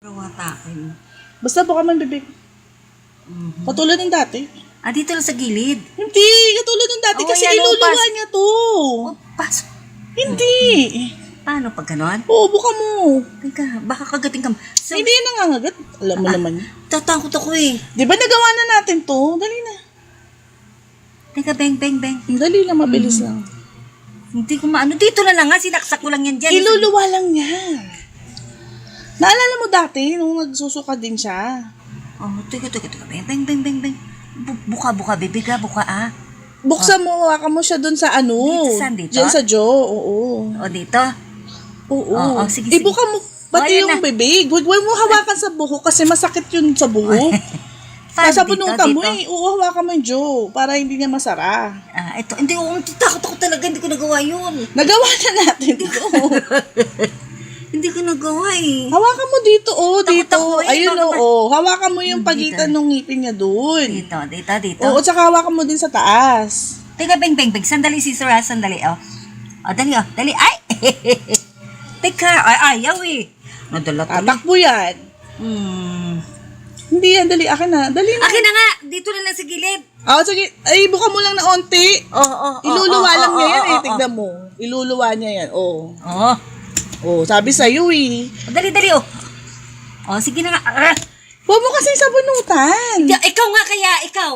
Watakin. Basta buka man bibig. Katulad ng dati. Ah, dito lang sa gilid. Hindi, katulad ng dati Oo, kasi yan, iluluwa pas- niya to. Oh, pasok. Hindi. Paano pag ganon? Oo, buka mo. Teka, baka kagating ka. So, Hindi yan nangangagat. Alam mo naman. tatakot ako eh. Di ba nagawa na natin to? Dali na. Teka, beng, beng, beng. Dali lang, mabilis lang. Hindi ko maano. Dito na lang nga, sinaksak ko lang yan dyan. Iluluwa lang niya. Naalala mo dati, nung nagsusuka din siya. Oh, teka. Beng, beng, beng, beng, beng. Buka, bibig ah, buka ah. Buksan mo, hawakan mo siya doon sa ano. Dito, saan dito? Diyan sa jaw, oo. O, dito. Oo. Oo, sige. Ibuka mo, pati Oh, yung yan na. bibig. Huwag mo hawakan sa buhok kasi masakit yun sa buhok. Saan? Nasa Dito, bunutan mo dito? eh. Oo, hawakan mo yung jaw para hindi niya masara. Ah, ito. Hindi, takot ako talaga. Hindi ko nagawa yun. Nagawa na natin to. Hindi ko nagawa eh. Hawakan mo dito, oh, Takot dito. ako eh, Ayun, baka oh. Hawakan mo yung Dito. pagitan ng ngipin niya doon. Dito. Oo, tsaka hawakan mo din sa taas. Teka, beng. Sandali, sister ha. Sandali, oh. O, dali, oh. Dali. Ay! Teka, ayaw eh. Nadala tuloy. Tatakbo yan. Hindi yan, dali. Akin na. Dali na. Akin na nga. Dito na lang sa gilid. Sige. Ay, buka mo lang na onti. Oh. Iluluwa lang niya yan eh. Oh. Tignan mo. Iluluwa niya yan. Oh. Oh. Oh, sabi sa'yo eh. Dali, oh. Oh, sige na nga. Huwag mo kasi sa bunutan. Ikaw nga kaya, ikaw.